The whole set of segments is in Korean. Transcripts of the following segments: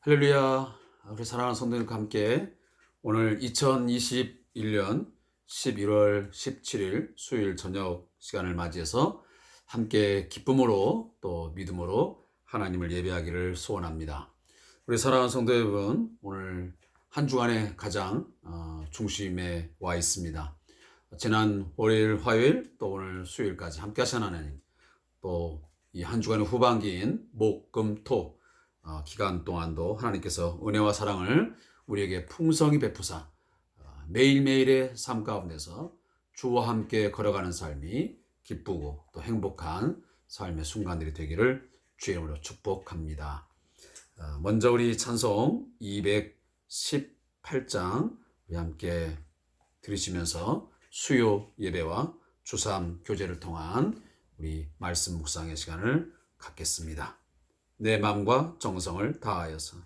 할렐루야. 우리 사랑하는 성도님과 함께 오늘 2021년 11월 17일 수요일 저녁 시간을 맞이해서 함께 기쁨으로 또 믿음으로 하나님을 예배하기를 소원합니다. 우리 사랑하는 성도 여러분, 오늘 한 주간의 가장 중심에 와 있습니다. 지난 월요일, 화요일 또 오늘 수요일까지 함께 하신 하나님, 또 이 한 주간의 후반기인 목, 금, 토 기간 동안도 하나님께서 은혜와 사랑을 우리에게 풍성히 베푸사 매일매일의 삶 가운데서 주와 함께 걸어가는 삶이 기쁘고 또 행복한 삶의 순간들이 되기를 주의 이름으로 축복합니다. 먼저 우리 찬송 218장 우리 함께 들으시면서 수요 예배와 주삼 교제를 통한 우리 말씀 묵상의 시간을 갖겠습니다. 내 마음과 정성을 다하여서.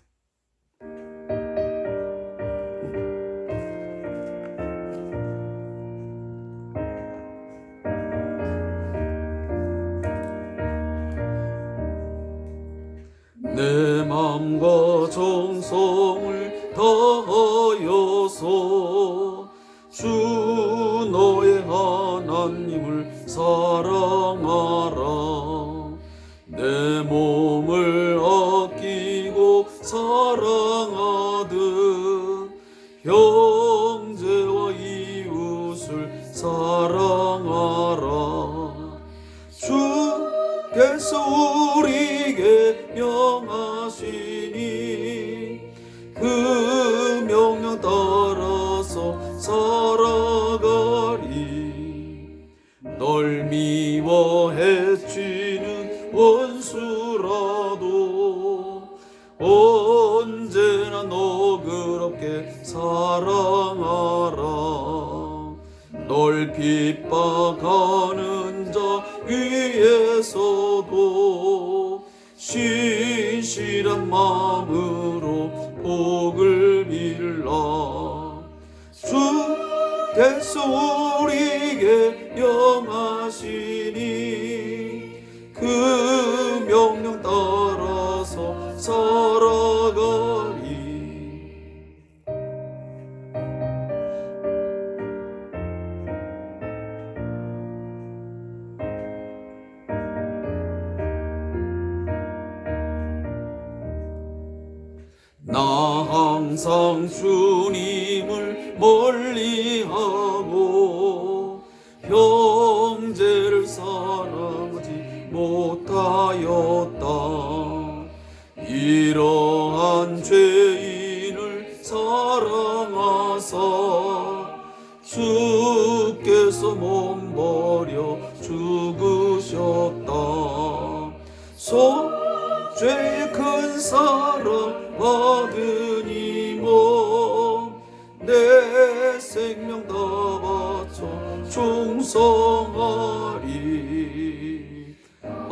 내 마음과 정성을 다하여서 주 너의 하나님을 사랑하라. 내 몸을 아끼고 사랑하듯 형제와 이웃을 사랑하라. 주께서 우리에게 명하시니 그 명령 따라서 살아가리. 널 미워 해치는 원수라도 언제나 너그럽게 사랑하라. 널 핍박하는 자 위에서도 신실한 마음으로 복을 빌라. 주께서 우리에게 명하시니 그 명령 따라서 살아가리. 나 항상 주님을 멀리하고 형제를 사랑하지 못하였다. 이러한 죄인을 사랑하사 주께서 몸버려 죽으셨다. 죄의 큰 사랑 받으니 내 생명 다 바쳐 충성하리. 아멘.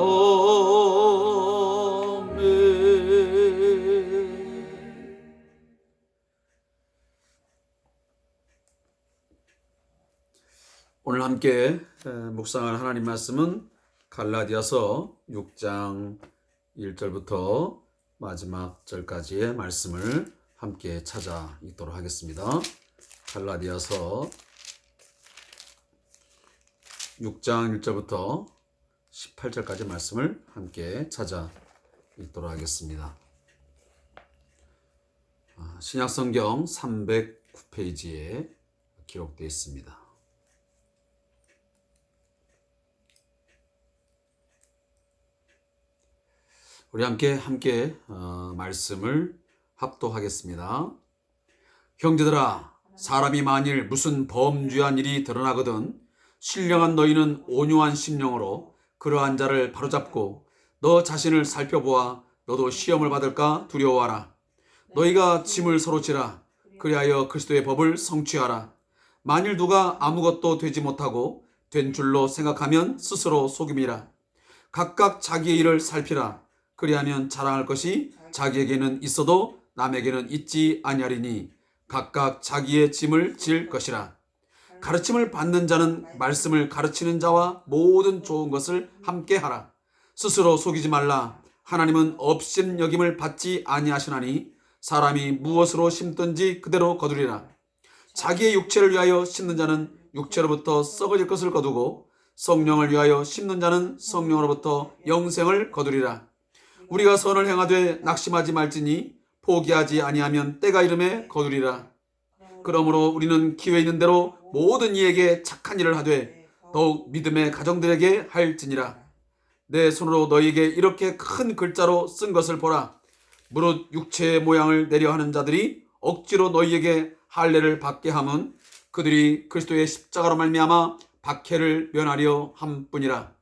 오늘 함께 묵상할 하나님 말씀은 갈라디아서 6장 1절부터 마지막 절까지의 말씀을 함께 찾아 읽도록 하겠습니다. 갈라디아서 6장 1절부터 18절까지 말씀을 함께 찾아 읽도록 하겠습니다. 신약성경 309페이지에 기록되어 있습니다. 우리 함께 말씀을 합독하겠습니다. 형제들아, 사람이 만일 무슨 범죄한 일이 드러나거든 신령한 너희는 온유한 심령으로 그러한 자를 바로잡고 너 자신을 살펴보아 너도 시험을 받을까 두려워하라. 너희가 짐을 서로 지라. 그리하여 그리스도의 법을 성취하라. 만일 누가 아무것도 되지 못하고 된 줄로 생각하면 스스로 속임이라. 각각 자기의 일을 살피라. 그리하면 자랑할 것이 자기에게는 있어도 남에게는 있지 아니하리니 각각 자기의 짐을 질 것이라. 가르침을 받는 자는 말씀을 가르치는 자와 모든 좋은 것을 함께 하라. 스스로 속이지 말라. 하나님은 업신여김을 받지 아니하시나니 사람이 무엇으로 심든지 그대로 거두리라. 자기의 육체를 위하여 심는 자는 육체로부터 썩어질 것을 거두고 성령을 위하여 심는 자는 성령으로부터 영생을 거두리라. 우리가 선을 행하되 낙심하지 말지니 포기하지 아니하면 때가 이름에 거두리라. 그러므로 우리는 기회 있는 대로 모든 이에게 착한 일을 하되 더욱 믿음의 가정들에게 할지니라. 내 손으로 너희에게 이렇게 큰 글자로 쓴 것을 보라. 무릇 육체의 모양을 내려 하는 자들이 억지로 너희에게 할례를 받게 함은 그들이 그리스도의 십자가로 말미암아 박해를 면하려 함뿐이라.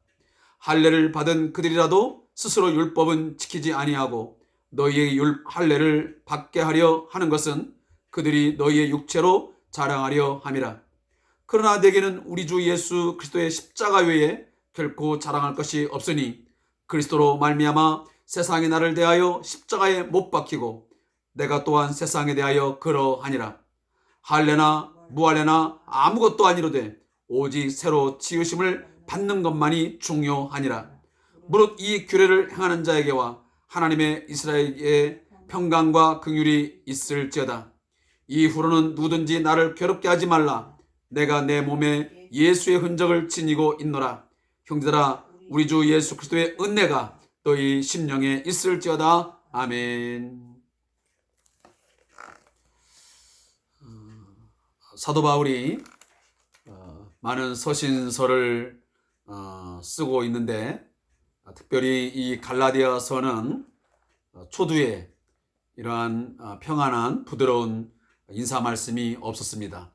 할례를 받은 그들이라도 스스로 율법은 지키지 아니하고 너희에게 할례를 받게 하려 하는 것은 그들이 너희의 육체로 자랑하려 함이라. 그러나 내게는 우리 주 예수 그리스도의 십자가 외에 결코 자랑할 것이 없으니 그리스도로 말미암아 세상이 나를 대하여 십자가에 못 박히고 내가 또한 세상에 대하여 그러하니라. 할례나 무할례나 아무것도 아니로되 오직 새로 지으심을 받는 것만이 중요하니라. 무릇 이 규례를 행하는 자에게와 하나님의 이스라엘의 평강과 긍휼이 있을지어다. 이후로는 누구든지 나를 괴롭게 하지 말라. 내가 내 몸에 예수의 흔적을 지니고 있노라. 형제들아, 우리 주 예수 그리스도의 은혜가 너희 심령에 있을지어다. 아멘. 사도 바울이 많은 서신서를 쓰고 있는데 특별히 이 갈라디아서는 초두에 이러한 평안한 부드러운 인사 말씀이 없었습니다.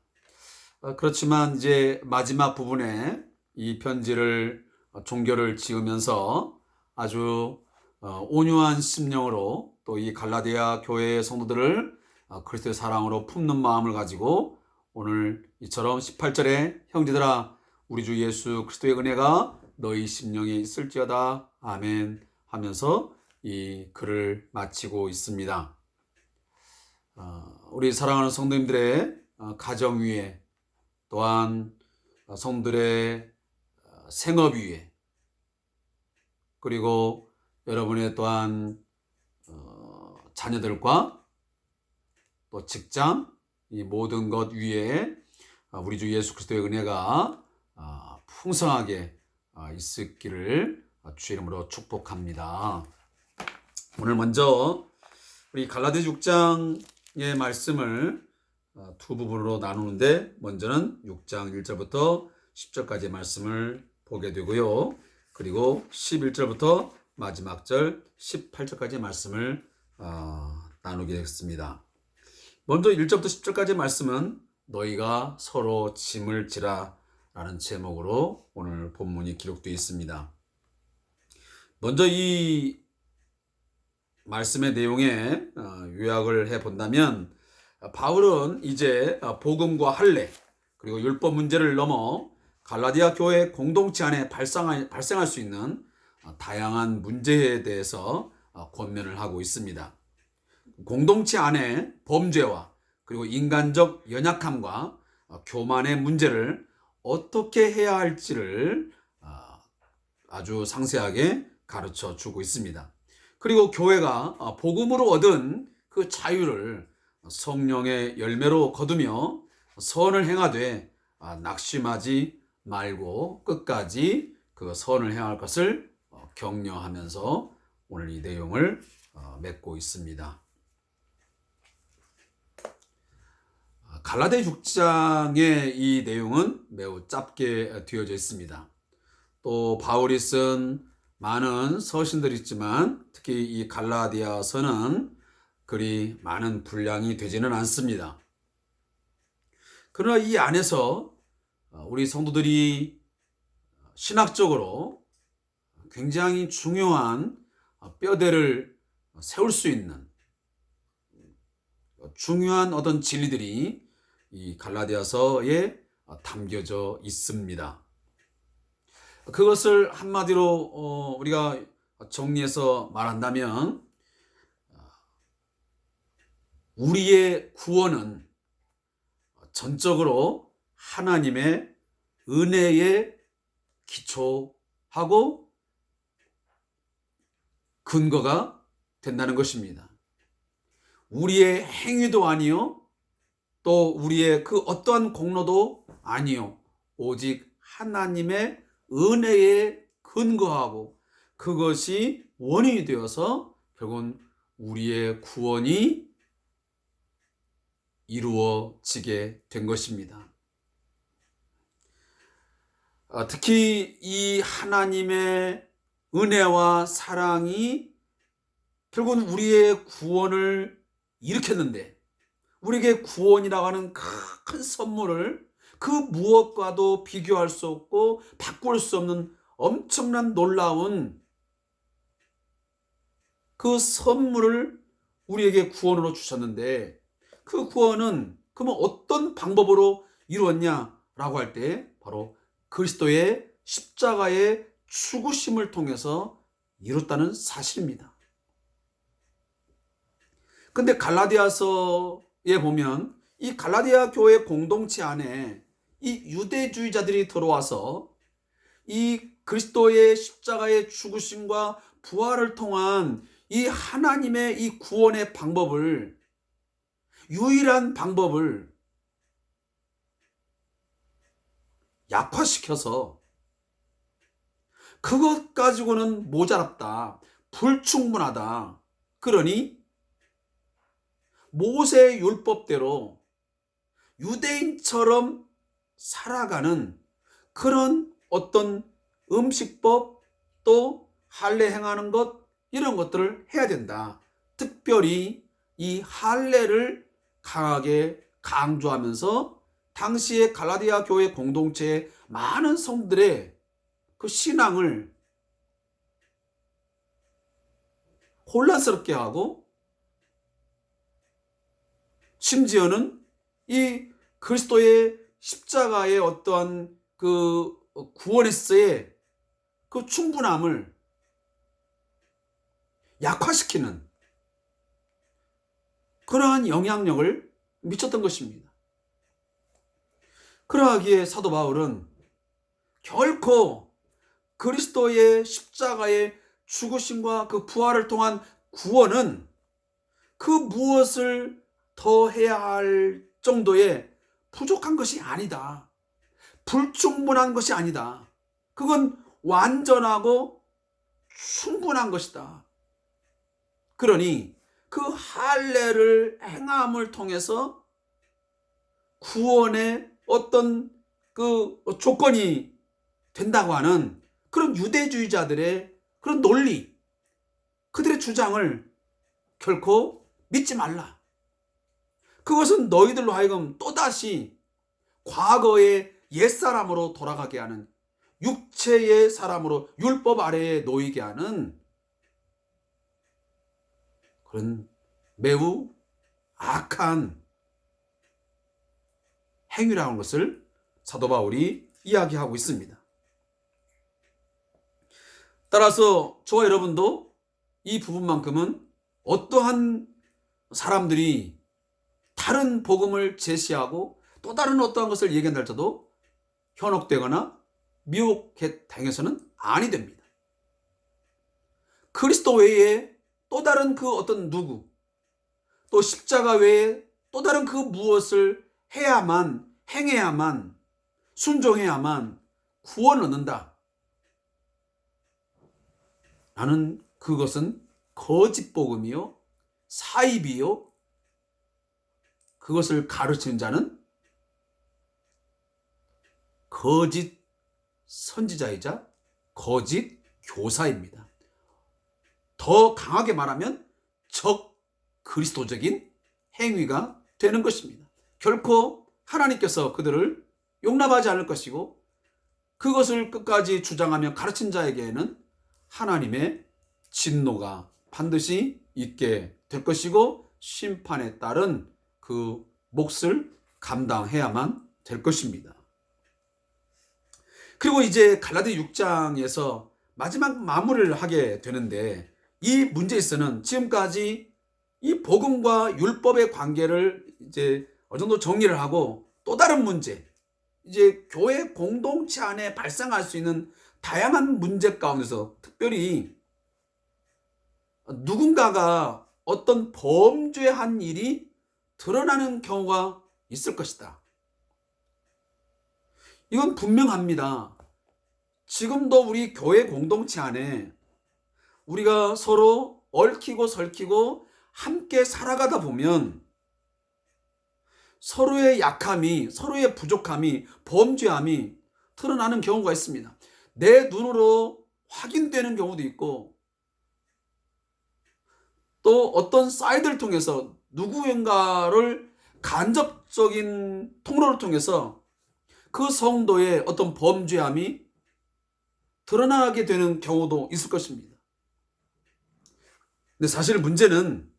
그렇지만 이제 마지막 부분에 이 편지를 종결을 지으면서 아주 온유한 심령으로 또 이 갈라디아 교회의 성도들을 그리스도의 사랑으로 품는 마음을 가지고 오늘 이처럼 18절에 형제들아 우리 주 예수 그리스도의 은혜가 너희 심령에 있을지어다 아멘 하면서 이 글을 마치고 있습니다. 우리 사랑하는 성도님들의 가정 위에 또한 성도들의 생업 위에 그리고 여러분의 또한 자녀들과 또 직장 이 모든 것 위에 우리 주 예수 그리스도의 은혜가 풍성하게 있었기를 주의 이름으로 축복합니다. 오늘 먼저 우리 갈라디아 6장의 말씀을 두 부분으로 나누는데 먼저는 6장 1절부터 10절까지의 말씀을 보게 되고요. 그리고 11절부터 마지막 절 18절까지의 말씀을 나누게 되겠습니다. 먼저 1절부터 10절까지의 말씀은 너희가 서로 짐을 지라 라는 제목으로 오늘 본문이 기록되어 있습니다. 먼저 이 말씀의 내용에 요약을 해본다면 바울은 이제 복음과 할례 그리고 율법 문제를 넘어 갈라디아 교회 공동체 안에 발생할 수 있는 다양한 문제에 대해서 권면을 하고 있습니다. 공동체 안에 범죄와 그리고 인간적 연약함과 교만의 문제를 어떻게 해야 할지를 아주 상세하게 가르쳐 주고 있습니다. 그리고 교회가 복음으로 얻은 그 자유를 성령의 열매로 거두며 선을 행하되 낙심하지 말고 끝까지 그 선을 행할 것을 격려하면서 오늘 이 내용을 맺고 있습니다. 갈라디아 6장의 이 내용은 매우 짧게 되어져 있습니다. 또 바울이 쓴 많은 서신들이 있지만 특히 이 갈라디아서는 그리 많은 분량이 되지는 않습니다. 그러나 이 안에서 우리 성도들이 신학적으로 굉장히 중요한 뼈대를 세울 수 있는 중요한 어떤 진리들이 이 갈라디아서에 담겨져 있습니다. 그것을 한마디로 우리가 정리해서 말한다면 우리의 구원은 전적으로 하나님의 은혜에 기초하고 근거가 된다는 것입니다. 우리의 행위도 아니요, 또 우리의 그 어떠한 공로도 아니요, 오직 하나님의 은혜에 근거하고 그것이 원인이 되어서 결국은 우리의 구원이 이루어지게 된 것입니다. 특히 이 하나님의 은혜와 사랑이 결국은 우리의 구원을 일으켰는데, 우리에게 구원이라고 하는 큰 선물을 그 무엇과도 비교할 수 없고 바꿀 수 없는 엄청난 놀라운 그 선물을 우리에게 구원으로 주셨는데, 그 구원은 그러면 어떤 방법으로 이루었냐라고 할 때 바로 그리스도의 십자가의 죽으심을 통해서 이뤘다는 사실입니다. 근데 갈라디아서에 보면 이 갈라디아 교회 공동체 안에 이 유대주의자들이 들어와서 이 그리스도의 십자가의 죽으심과 부활을 통한 이 하나님의 이 구원의 방법을, 유일한 방법을 약화시켜서 그것 가지고는 모자랍다, 불충분하다, 그러니 모세 율법대로 유대인처럼 살아가는 그런 어떤 음식법, 또 할례 행하는 것, 이런 것들을 해야 된다. 특별히 이 할례를 강하게 강조하면서 당시의 갈라디아 교회 공동체의 많은 성들의 그 신앙을 혼란스럽게 하고, 심지어는 이 그리스도의 십자가의 어떠한 그 구원에서의 그 충분함을 약화시키는 그러한 영향력을 미쳤던 것입니다. 그러하기에 사도 바울은 결코 그리스도의 십자가의 죽으심과 그 부활을 통한 구원은 그 무엇을 더 해야 할 정도의 부족한 것이 아니다, 불충분한 것이 아니다, 그건 완전하고 충분한 것이다. 그러니 그 할례를 행함을 통해서 구원의 어떤 그 조건이 된다고 하는 그런 유대주의자들의 그런 논리, 그들의 주장을 결코 믿지 말라. 그것은 너희들로 하여금 또다시 과거의 옛사람으로 돌아가게 하는, 육체의 사람으로 율법 아래에 놓이게 하는 그런 매우 악한 행위라는 것을 사도 바울이 이야기하고 있습니다. 따라서 저와 여러분도 이 부분만큼은 어떠한 사람들이 다른 복음을 제시하고 또 다른 어떠한 것을 얘기한다 할지라도 현혹되거나 미혹에 당해서는 아니 됩니다. 그리스도 외에 또 다른 그 어떤 누구, 또 십자가 외에 또 다른 그 무엇을 해야만, 행해야만, 순종해야만 구원을 얻는다, 나는 그것은 거짓 복음이요, 사입이요, 그것을 가르치는 자는 거짓 선지자이자 거짓 교사입니다. 더 강하게 말하면 적 그리스도적인 행위가 되는 것입니다. 결코 하나님께서 그들을 용납하지 않을 것이고, 그것을 끝까지 주장하며 가르친 자에게는 하나님의 진노가 반드시 있게 될 것이고, 심판에 따른 그 몫을 감당해야만 될 것입니다. 그리고 이제 갈라디 6장에서 마지막 마무리를 하게 되는데, 이 문제에서는 지금까지 이 복음과 율법의 관계를 이제 어느 정도 정리를 하고, 또 다른 문제, 이제 교회 공동체 안에 발생할 수 있는 다양한 문제 가운데서 특별히 누군가가 어떤 범죄한 일이 드러나는 경우가 있을 것이다. 이건 분명합니다. 지금도 우리 교회 공동체 안에 우리가 서로 얽히고 설키고 함께 살아가다 보면 서로의 약함이, 서로의 부족함이, 범죄함이 드러나는 경우가 있습니다. 내 눈으로 확인되는 경우도 있고, 또 어떤 사이트를 통해서 누구인가를 간접적인 통로를 통해서 그 성도의 어떤 범죄함이 드러나게 되는 경우도 있을 것입니다. 근데 사실 문제는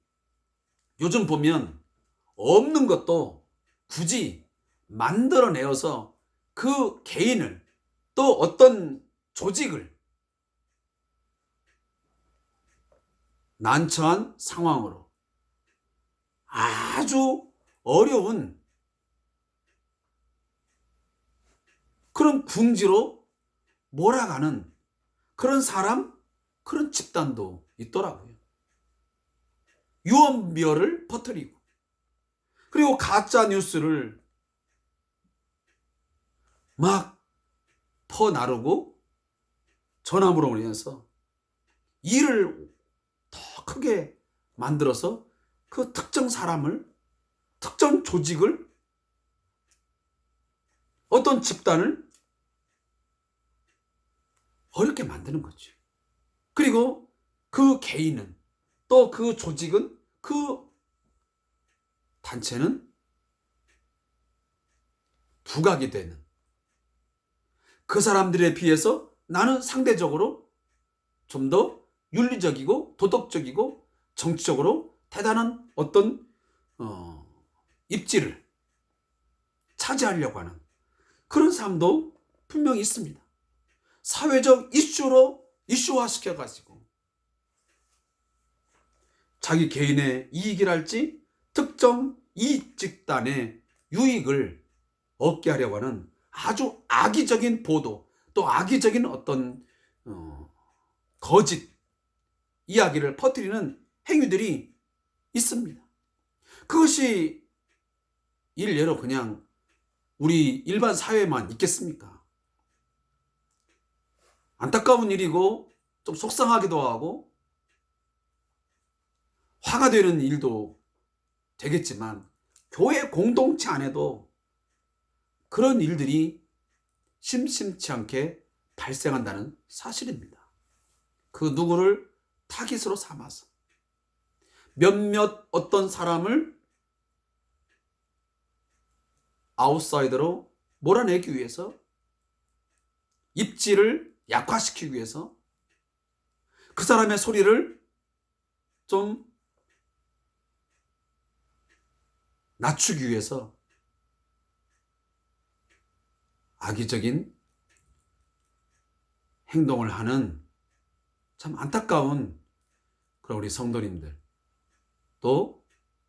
요즘 보면 없는 것도 굳이 만들어내어서 그 개인을 또 어떤 조직을 난처한 상황으로 아주 어려운 그런 궁지로 몰아가는 그런 사람, 그런 집단도 있더라고요. 유언비어를 퍼뜨리고, 그리고 가짜 뉴스를 막 퍼나르고 전함으로 인해서 일을 더 크게 만들어서 그 특정 사람을, 특정 조직을, 어떤 집단을 어렵게 만드는 거죠. 그리고 그 개인은, 또 그 조직은, 그 단체는 부각이 되는, 그 사람들에 비해서 나는 상대적으로 좀 더 윤리적이고 도덕적이고 정치적으로 대단한 어떤 입지를 차지하려고 하는 그런 사람도 분명히 있습니다. 사회적 이슈화 시켜가지고 자기 개인의 이익이랄지 특정 이익 집단의 유익을 얻게 하려고 하는 아주 악의적인 보도, 또 악의적인 어떤 거짓 이야기를 퍼뜨리는 행위들이 있습니다. 그것이 일례로 그냥 우리 일반 사회에만 있겠습니까? 안타까운 일이고 좀 속상하기도 하고 화가 되는 일도 되겠지만, 교회 공동체 안에도 그런 일들이 심심치 않게 발생한다는 사실입니다. 그 누구를 타깃으로 삼아서 몇몇 어떤 사람을 아웃사이더로 몰아내기 위해서, 입지를 약화시키기 위해서, 그 사람의 소리를 좀 낮추기 위해서 악의적인 행동을 하는 참 안타까운 그런 우리 성도님들, 또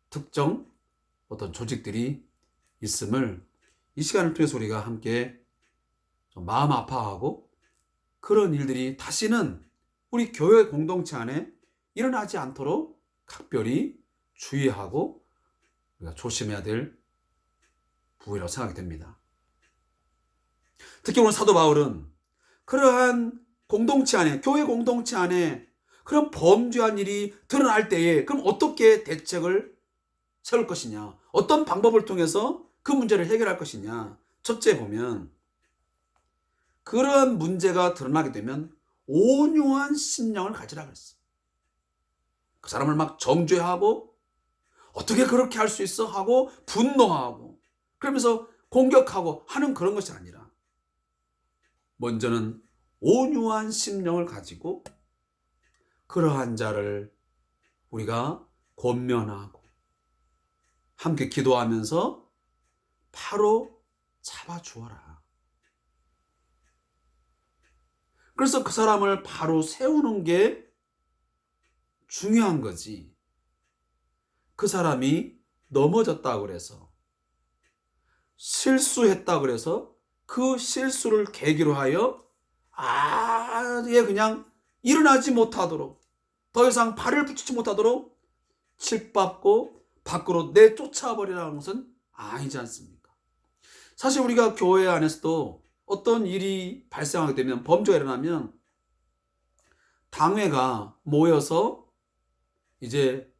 특정 어떤 조직들이 있음을 이 시간을 통해서 우리가 함께 좀 마음 아파하고, 그런 일들이 다시는 우리 교회 공동체 안에 일어나지 않도록 각별히 주의하고 우리가 조심해야 될 부분이라고 생각이 됩니다. 특히 오늘 사도 바울은 그러한 공동체 안에, 교회 공동체 안에 그런 범죄한 일이 드러날 때에 그럼 어떻게 대책을 세울 것이냐, 어떤 방법을 통해서 그 문제를 해결할 것이냐. 첫째 보면, 그러한 문제가 드러나게 되면 온유한 심령을 가지라 그랬어요. 그 사람을 막 정죄하고 어떻게 그렇게 할 수 있어 하고 분노하고 그러면서 공격하고 하는 그런 것이 아니라, 먼저는 온유한 심령을 가지고 그러한 자를 우리가 권면하고 함께 기도하면서 바로 잡아주어라. 그래서 그 사람을 바로 세우는 게 중요한 거지. 그 사람이 넘어졌다고 그래서, 실수했다고 그래서 그 실수를 계기로 하여 아예 그냥 일어나지 못하도록, 더 이상 발을 붙이지 못하도록 칠받고 밖으로 내쫓아버리라는 것은 아니지 않습니까? 사실 우리가 교회 안에서도 어떤 일이 발생하게 되면, 범죄가 일어나면 당회가 모여서 이제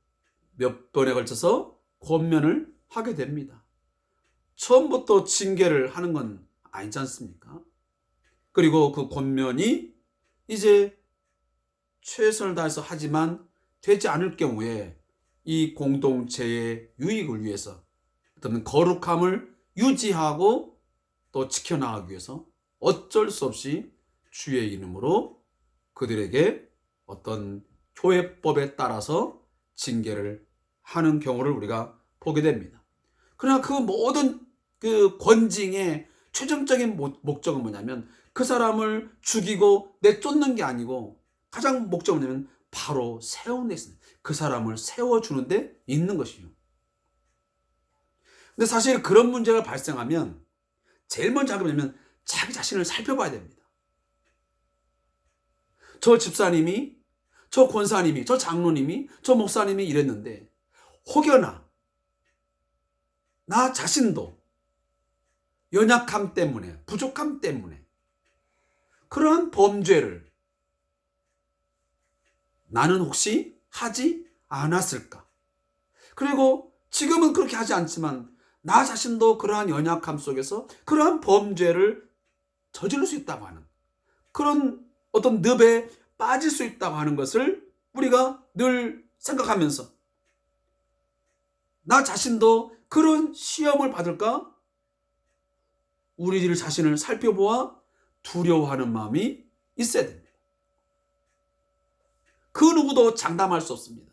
몇 번에 걸쳐서 권면을 하게 됩니다. 처음부터 징계를 하는 건 아니지 않습니까? 그리고 그 권면이 이제 최선을 다해서 하지만 되지 않을 경우에 이 공동체의 유익을 위해서 어떤 거룩함을 유지하고 또 지켜나가기 위해서 어쩔 수 없이 주의 이름으로 그들에게 어떤 교회법에 따라서 징계를 하는 경우를 우리가 보게 됩니다. 그러나 그 모든 그 권징의 최종적인 목적은 뭐냐면 그 사람을 죽이고 내쫓는 게 아니고 가장 목적은 뭐냐면 바로 세우는 데 있습니다. 그 사람을 세워주는 데 있는 것이요. 근데 사실 그런 문제가 발생하면 제일 먼저 하게 되면 자기 자신을 살펴봐야 됩니다. 저 집사님이, 저 권사님이, 저 장로님이, 저 목사님이 이랬는데 혹여나 나 자신도 연약함 때문에, 부족함 때문에 그러한 범죄를 나는 혹시 하지 않았을까? 그리고 지금은 그렇게 하지 않지만 나 자신도 그러한 연약함 속에서 그러한 범죄를 저지를 수 있다고 하는 그런 어떤 늪에 빠질 수 있다고 하는 것을 우리가 늘 생각하면서 나 자신도 그런 시험을 받을까? 우리 자신을 살펴보아 두려워하는 마음이 있어야 됩니다. 그 누구도 장담할 수 없습니다.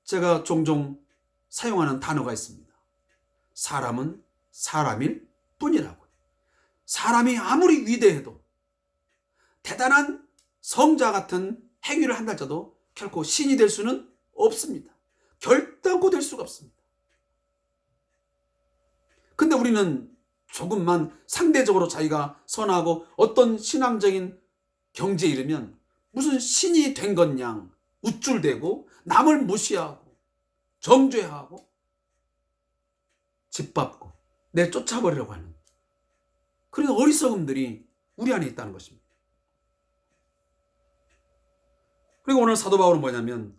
제가 종종 사용하는 단어가 있습니다. 사람은 사람일 뿐이라고. 사람이 아무리 위대해도 대단한 성자 같은 행위를 한다 할지라도 결코 신이 될 수는 없습니다. 결단코 될 수가 없습니다. 근데 우리는 조금만 상대적으로 자기가 선하고 어떤 신앙적인 경지에 이르면 무슨 신이 된 것 양 우쭐대고 남을 무시하고 정죄하고 짓밟고 내쫓아버리려고 하는 그런 어리석음들이 우리 안에 있다는 것입니다. 그리고 오늘 사도 바울은 뭐냐면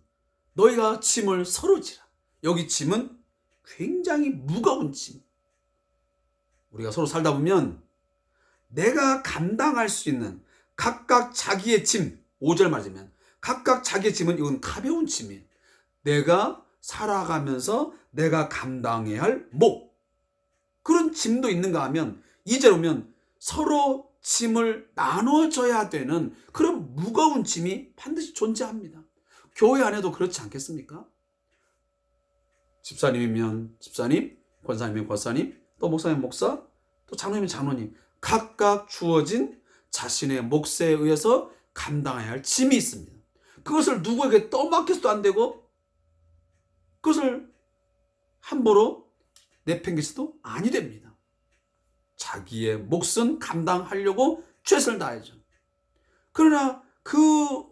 너희가 짐을 서로 지라. 여기 짐은 굉장히 무거운 짐. 우리가 서로 살다 보면 내가 감당할 수 있는 각각 자기의 짐, 5절 말하자면 각각 자기의 짐은 이건 가벼운 짐이에요. 내가 살아가면서 내가 감당해야 할 목, 그런 짐도 있는가 하면 2절 오면 서로 짐을 나눠줘야 되는 그런 무거운 짐이 반드시 존재합니다. 교회 안에도 그렇지 않겠습니까? 집사님이면 집사님, 권사님이면 권사님, 또 목사님 목사, 또 장로님이면 장로님, 각각 주어진 자신의 몫에 의해서 감당해야 할 짐이 있습니다. 그것을 누구에게 떠맡겨서도 안 되고 그것을 함부로 내팽개쳐도 아니 됩니다. 자기의 몫은 감당하려고 최선을 다하죠. 그러나 그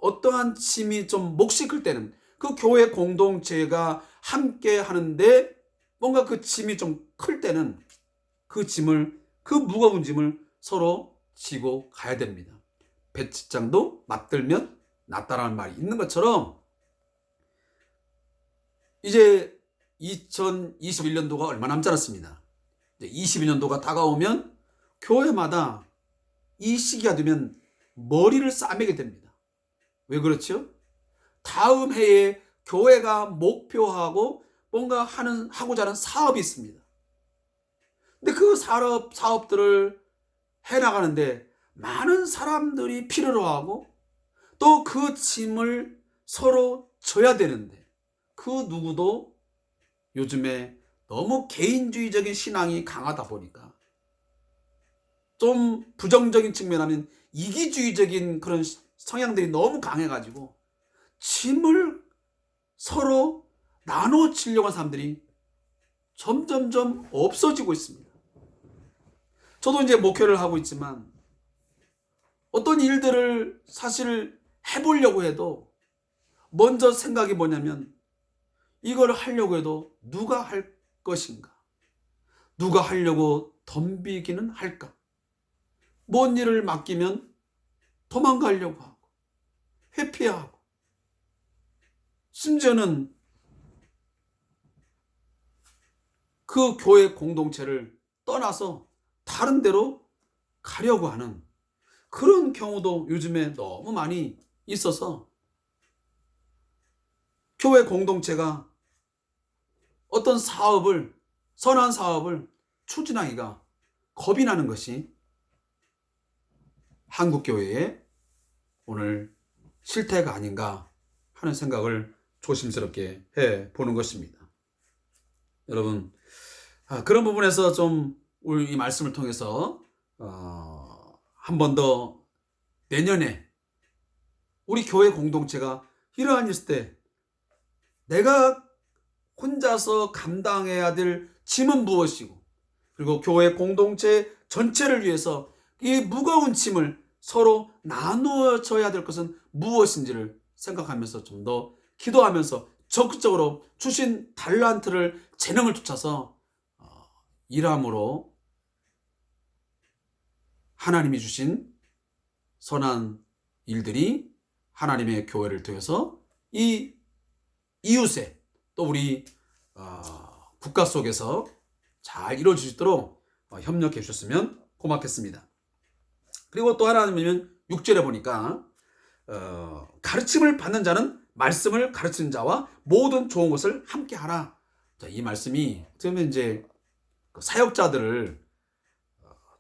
어떠한 짐이 좀 몫이 클 때는 그 교회 공동체가 함께 하는데 뭔가 그 짐이 좀 클 때는 그 짐을, 그 무거운 짐을 서로 지고 가야 됩니다. 배치장도 맞들면 낫다라는 말이 있는 것처럼 이제 2021년도가 얼마 남지 않았습니다. 이제 22년도가 다가오면 교회마다 이 시기가 되면 머리를 싸매게 됩니다. 왜 그렇죠? 다음 해에 교회가 목표하고 뭔가 하고자 하는 사업이 있습니다. 근데 그 사업들을 해나가는데 많은 사람들이 필요로 하고 또 그 짐을 서로 져야 되는데 그 누구도 요즘에 너무 개인주의적인 신앙이 강하다 보니까 좀 부정적인 측면하면 이기주의적인 그런 성향들이 너무 강해가지고 짐을 서로 나눠지려고 하는 사람들이 점점점 없어지고 있습니다. 저도 이제 목회를 하고 있지만 어떤 일들을 사실 해보려고 해도 먼저 생각이 뭐냐면 이걸 하려고 해도 누가 할 것인가? 누가 하려고 덤비기는 할까? 뭔 일을 맡기면 도망가려고 하고 회피하고 심지어는 그 교회 공동체를 떠나서 다른 데로 가려고 하는 그런 경우도 요즘에 너무 많이 있어서 교회 공동체가 어떤 사업을, 선한 사업을 추진하기가 겁이 나는 것이 한국교회의 오늘 실태가 아닌가 하는 생각을 조심스럽게 해보는 것입니다. 여러분, 그런 부분에서 좀 우리 이 말씀을 통해서 한 번 더 내년에 우리 교회 공동체가 이러한 일 있을 때 내가 혼자서 감당해야 될 짐은 무엇이고, 그리고 교회 공동체 전체를 위해서 이 무거운 짐을 서로 나누어져야 될 것은 무엇인지를 생각하면서 좀 더 기도하면서 적극적으로 주신 달란트를 재능을 쫓아서 일함으로 하나님이 주신 선한 일들이 하나님의 교회를 통해서 이 이웃에 또 우리 국가 속에서 잘 이루어질 수 있도록 협력해 주셨으면 고맙겠습니다. 그리고 또 하나는 6절에 보니까 가르침을 받는 자는 말씀을 가르치는 자와 모든 좋은 것을 함께 하라. 자, 이 말씀이 그러면 이제 사역자들을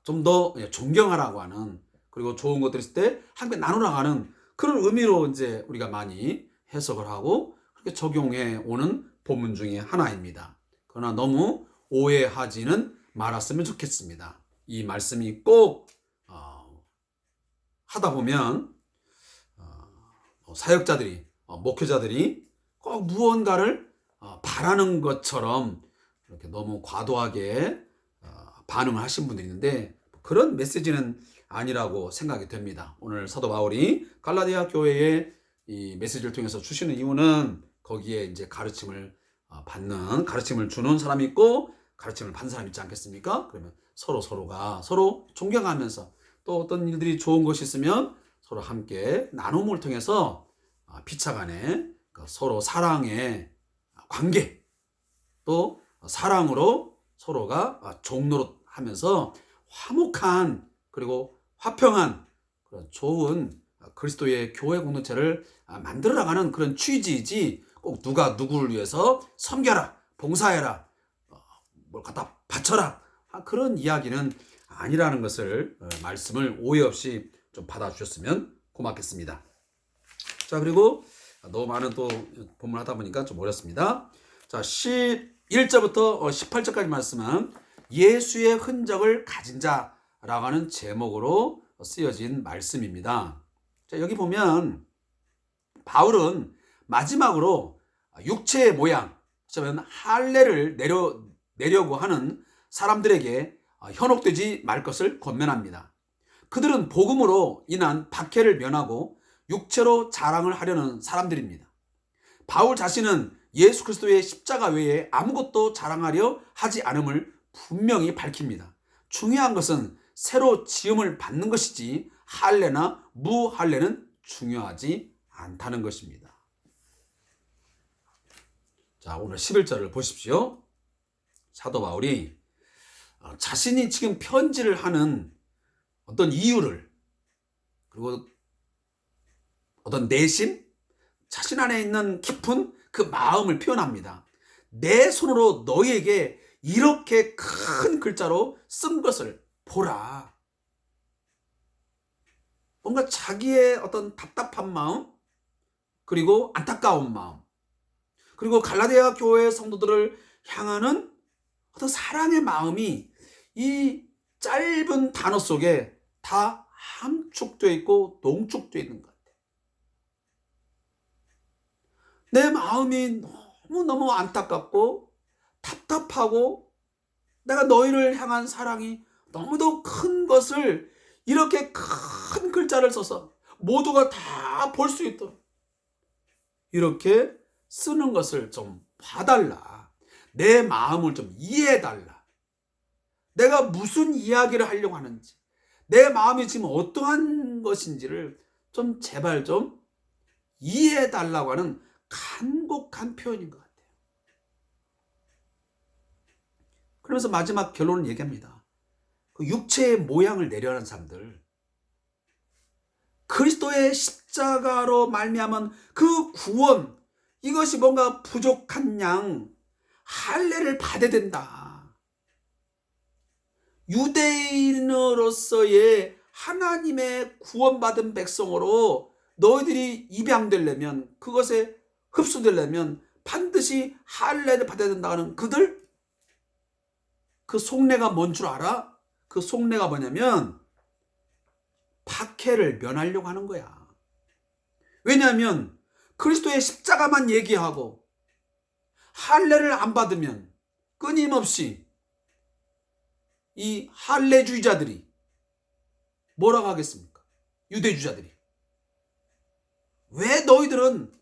좀 더 존경하라고 하는, 그리고 좋은 것들 있을 때 함께 나누라고 하는 그런 의미로 이제 우리가 많이 해석을 하고 그렇게 적용해 오는 본문 중에 하나입니다. 그러나 너무 오해하지는 말았으면 좋겠습니다. 이 말씀이 꼭 하다 보면 사역자들이, 목회자들이 꼭 무언가를 바라는 것처럼 이렇게 너무 과도하게 반응을 하신 분들이 있는데 그런 메시지는 아니라고 생각이 됩니다. 오늘 사도 바울이 갈라디아 교회에 이 메시지를 통해서 주시는 이유는 거기에 이제 가르침을 받는, 가르침을 주는 사람이 있고 가르침을 받는 사람이 있지 않겠습니까? 그러면 서로가 서로 존경하면서 또 어떤 일들이 좋은 것이 있으면 서로 함께 나눔을 통해서 피차간에 서로 사랑의 관계, 또 사랑으로 서로가 종로로 하면서 화목한, 그리고 화평한 그런 좋은 그리스도의 교회 공동체를 만들어 나가는 그런 취지이지, 꼭 누가 누구를 위해서 섬겨라, 봉사해라, 뭘 갖다 바쳐라, 그런 이야기는 아니라는 것을, 말씀을 오해 없이 좀 받아주셨으면 고맙겠습니다. 자, 그리고 너무 많은 또 본문을 하다 보니까 좀 어렵습니다. 자, 11절부터 18절까지 말씀은 예수의 흔적을 가진 자라고 하는 제목으로 쓰여진 말씀입니다. 자, 여기 보면 바울은 마지막으로 육체의 모양, 그러면 할례를 내려고 하는 사람들에게 현혹되지 말 것을 권면합니다. 그들은 복음으로 인한 박해를 면하고 육체로 자랑을 하려는 사람들입니다. 바울 자신은 예수 그리스도의 십자가 외에 아무것도 자랑하려 하지 않음을 분명히 밝힙니다. 중요한 것은 새로 지음을 받는 것이지 할례나 무할례는 중요하지 않다는 것입니다. 자, 오늘 11절을 보십시오. 사도 바울이 자신이 지금 편지를 하는 어떤 이유를, 그리고 어떤 내심, 자신 안에 있는 깊은 그 마음을 표현합니다. 내 손으로 너희에게 이렇게 큰 글자로 쓴 것을 보라. 뭔가 자기의 어떤 답답한 마음, 그리고 안타까운 마음, 그리고 갈라디아 교회 성도들을 향하는 어떤 사랑의 마음이 이 짧은 단어 속에 다 함축되어 있고 농축되어 있는 것 같아요. 내 마음이 너무너무 안타깝고 답답하고 내가 너희를 향한 사랑이 너무도 큰 것을 이렇게 큰 글자를 써서 모두가 다 볼 수 있도록 이렇게 쓰는 것을 좀 봐달라. 내 마음을 좀 이해해달라. 내가 무슨 이야기를 하려고 하는지, 내 마음이 지금 어떠한 것인지를 좀 제발 좀 이해해달라고 하는 간곡한 표현인 것 같아요. 그러면서 마지막 결론을 얘기합니다. 그 육체의 모양을 내려는 사람들, 그리스도의 십자가로 말미암은 그 구원, 이것이 뭔가 부족한 양 할례를 받아야 된다. 유대인으로서의 하나님의 구원받은 백성으로 너희들이 입양되려면, 그것에 흡수되려면 반드시 할례를 받아야 된다는 그들, 그 속내가 뭔 줄 알아? 그 속내가 뭐냐면 박해를 면하려고 하는 거야. 왜냐하면 그리스도의 십자가만 얘기하고 할례를 안 받으면 끊임없이 이 할례주의자들이 뭐라고 하겠습니까? 유대주의자들이 왜 너희들은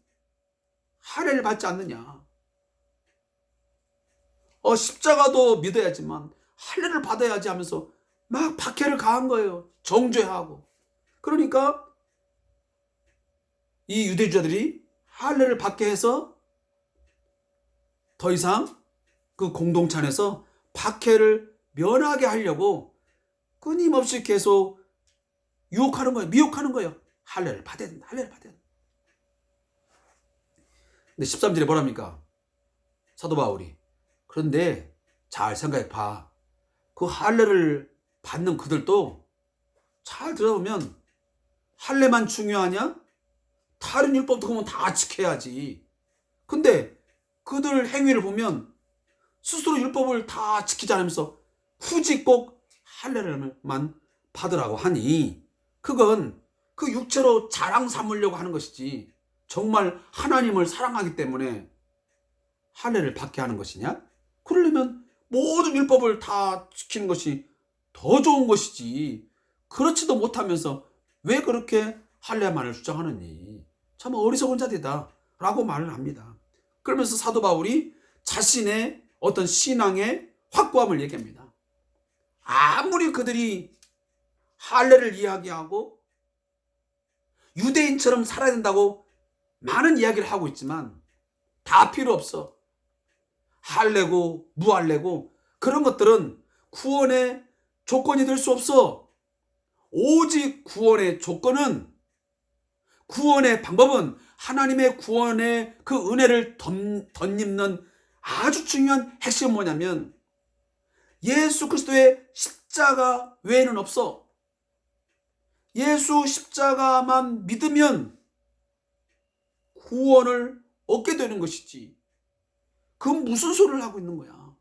할례를 받지 않느냐? 십자가도 믿어야지만 할례를 받아야지 하면서 막 박해를 가한 거예요. 정죄하고. 그러니까 이 유대주의자들이 할례를 받게 해서 더 이상 그 공동체 안에서 박해를 면하게 하려고 끊임없이 계속 유혹하는 거예요. 미혹하는 거예요. 할례를 받아야 된다. 할례를 받아야 된다. 근데 13절에 뭐랍니까? 사도 바울이. 그런데 잘 생각해 봐. 그 할례를 받는 그들도 잘 들어보면 할례만 중요하냐? 다른 율법도 그러면 다 지켜야지. 근데 그들 행위를 보면 스스로 율법을 다 지키지 않으면서 굳이 꼭 할례를만 받으라고 하니, 그건 그 육체로 자랑 삼으려고 하는 것이지 정말 하나님을 사랑하기 때문에 할례를 받게 하는 것이냐? 그러려면 모든 율법을 다 지키는 것이 더 좋은 것이지, 그렇지도 못하면서 왜 그렇게 할례만을 주장하느니 참 어리석은 자들이다 라고 말을 합니다. 그러면서 사도 바울이 자신의 어떤 신앙의 확고함을 얘기합니다. 아무리 그들이 할례를 이야기하고 유대인처럼 살아야 된다고 많은 이야기를 하고 있지만 다 필요 없어. 할례고 무할례고 그런 것들은 구원의 조건이 될 수 없어. 오직 구원의 조건은, 구원의 방법은 하나님의 구원의 그 은혜를 덧입는 아주 중요한 핵심은 뭐냐면 예수 그리스도의 십자가 외에는 없어. 예수 십자가만 믿으면 구원을 얻게 되는 것이지. 그건 무슨 소리를 하고 있는 거야?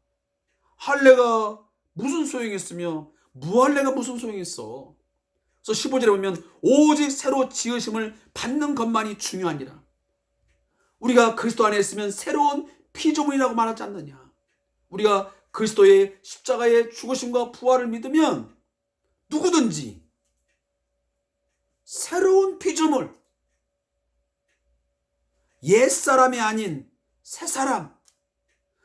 할례가 무슨 소용이 있으며 무할례가 무슨 소용이 있어? 그래서 15절에 보면 오직 새로 지으심을 받는 것만이 중요하니라. 우리가 그리스도 안에 있으면 새로운 피조물이라고 말하지 않느냐? 우리가 그리스도의 십자가의 죽으심과 부활을 믿으면 누구든지 새로운 피조물, 옛사람이 아닌 새사람,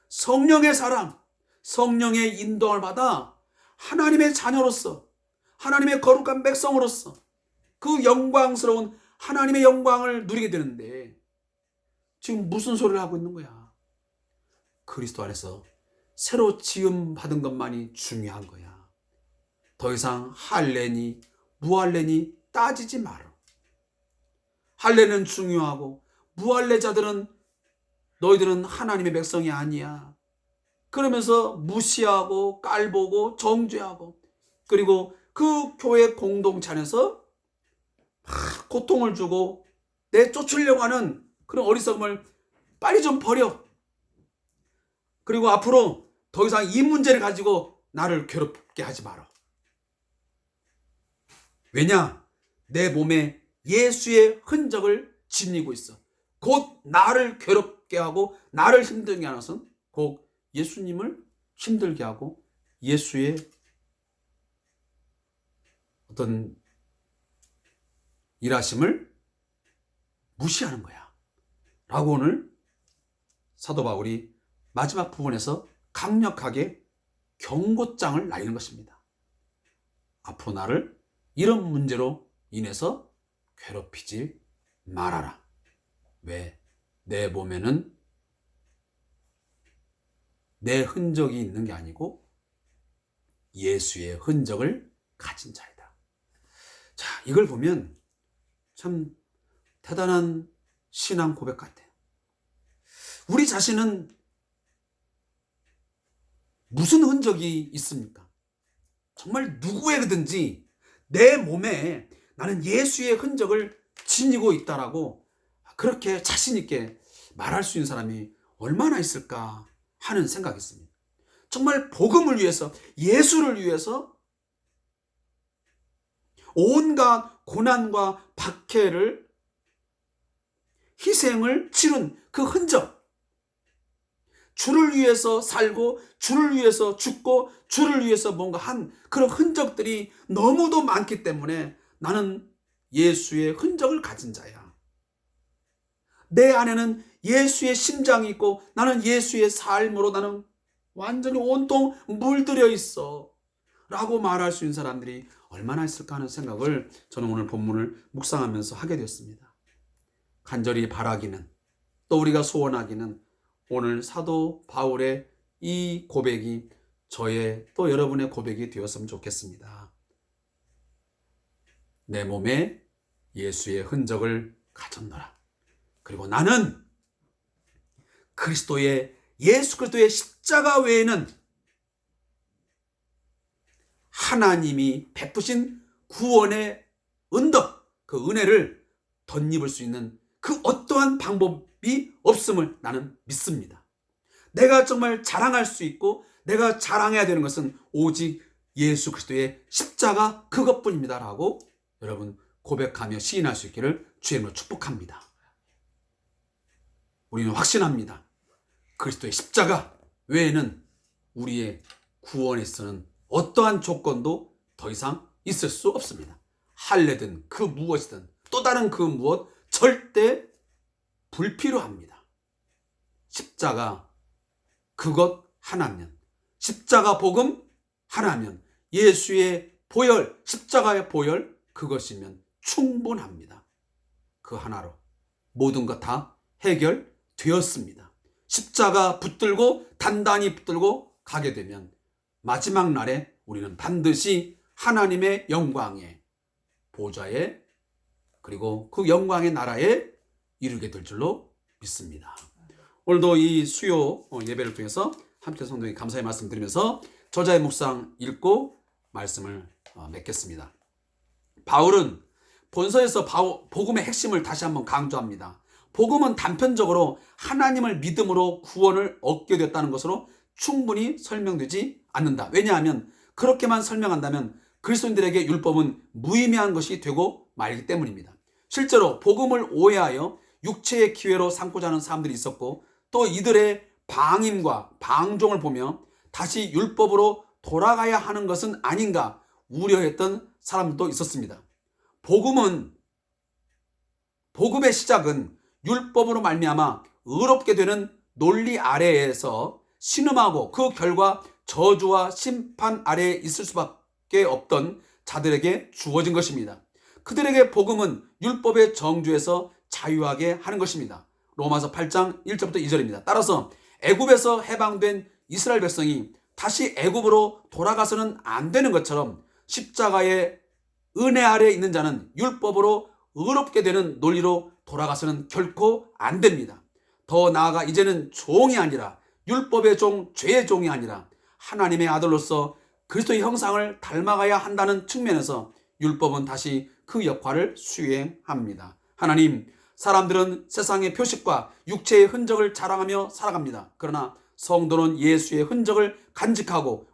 성령의 사람, 성령의 인도를 받아 하나님의 자녀로서, 하나님의 거룩한 백성으로서 그 영광스러운 하나님의 영광을 누리게 되는데 지금 무슨 소리를 하고 있는 거야? 그리스도 안에서 새로 지음 받은 것만이 중요한 거야. 더 이상 할례니 무할례니 따지지 마라. 할례는 중요하고 무할례자들은 너희들은 하나님의 백성이 아니야. 그러면서 무시하고 깔보고 정죄하고, 그리고 그 교회 공동체 안에서 막 고통을 주고 내쫓으려고 하는 그런 어리석음을 빨리 좀 버려. 그리고 앞으로 더 이상 이 문제를 가지고 나를 괴롭게 하지 마라. 왜냐? 내 몸에 예수의 흔적을 지니고 있어. 곧 나를 괴롭게 하고 나를 힘들게 하는 것은 곧 예수님을 힘들게 하고 예수의 어떤 일하심을 무시하는 거야 라고 오늘 사도 바울이 마지막 부분에서 강력하게 경고장을 날리는 것입니다. 앞으로 나를 이런 문제로 인해서 괴롭히지 말아라. 왜? 내 몸에는 내 흔적이 있는 게 아니고 예수의 흔적을 가진 자이다. 자, 이걸 보면 참 대단한 신앙 고백 같아요. 우리 자신은 무슨 흔적이 있습니까? 정말 누구에게든지 내 몸에 나는 예수의 흔적을 지니고 있다라고 그렇게 자신 있게 말할 수 있는 사람이 얼마나 있을까 하는 생각이 있습니다. 정말 복음을 위해서, 예수를 위해서 온갖 고난과 박해를, 희생을 치른 그 흔적, 주를 위해서 살고 주를 위해서 죽고 주를 위해서 뭔가 한 그런 흔적들이 너무도 많기 때문에 나는 예수의 흔적을 가진 자야. 내 안에는 예수의 심장이 있고 나는 예수의 삶으로 나는 완전히 온통 물들여 있어 라고 말할 수 있는 사람들이 얼마나 있을까 하는 생각을 저는 오늘 본문을 묵상하면서 하게 되었습니다. 간절히 바라기는, 또 우리가 소원하기는 오늘 사도 바울의 이 고백이 저의 또 여러분의 고백이 되었으면 좋겠습니다. 내 몸에 예수의 흔적을 가졌노라. 그리고 나는 예수 그리스도의 십자가 외에는 하나님이 베푸신 구원의 은덕, 그 은혜를 덧입을 수 있는 그 어떠한 방법이 없음을 나는 믿습니다. 내가 정말 자랑할 수 있고 내가 자랑해야 되는 것은 오직 예수 그리스도의 십자가 그것뿐입니다 라고 여러분 고백하며 시인할 수 있기를 주의 이름으로 축복합니다. 우리는 확신합니다. 그리스도의 십자가 외에는 우리의 구원에서는 어떠한 조건도 더 이상 있을 수 없습니다. 할례든 그 무엇이든 또 다른 그 무엇 절대 불필요합니다. 십자가 그것 하나면, 십자가 복음 하나면, 예수의 보혈, 십자가의 보혈 그것이면 충분합니다. 그 하나로 모든 것 다 해결되었습니다. 십자가 붙들고 단단히 붙들고 가게 되면 마지막 날에 우리는 반드시 하나님의 영광의 보좌에 그리고 그 영광의 나라에 이르게 될 줄로 믿습니다. 오늘도 이 수요 예배를 통해서 함께 성도에게 감사의 말씀 드리면서 저자의 묵상 읽고 말씀을 맺겠습니다. 바울은 본서에서 복음의 핵심을 다시 한번 강조합니다. 복음은 단편적으로 하나님을 믿음으로 구원을 얻게 됐다는 것으로 충분히 설명되지 않는다. 왜냐하면 그렇게만 설명한다면 그리스도인들에게 율법은 무의미한 것이 되고 말기 때문입니다. 실제로 복음을 오해하여 육체의 기회로 삼고자 하는 사람들이 있었고 또 이들의 방임과 방종을 보며 다시 율법으로 돌아가야 하는 것은 아닌가 우려했던 사람들도 있었습니다. 복음의 시작은 율법으로 말미암아 의롭게 되는 논리 아래에서 신음하고 그 결과 저주와 심판 아래에 있을 수밖에 없던 자들에게 주어진 것입니다. 그들에게 복음은 율법의 정죄에서 자유하게 하는 것입니다. 로마서 8장 1절부터 2절입니다. 따라서 애굽에서 해방된 이스라엘 백성이 다시 애굽으로 돌아가서는 안 되는 것처럼 십자가의 은혜 아래에 있는 자는 율법으로 의롭게 되는 논리로 돌아가서는 결코 안 됩니다. 더 나아가 이제는 종이 아니라 율법의 종, 죄의 종이 아니라 하나님의 아들로서 그리스도의 형상을 닮아가야 한다는 측면에서 율법은 다시 그 역할을 수행합니다. 하나님, 사람들은 세상의 표식과 육체의 흔적을 자랑하며 살아갑니다. 그러나 성도는 예수의 흔적을 간직하고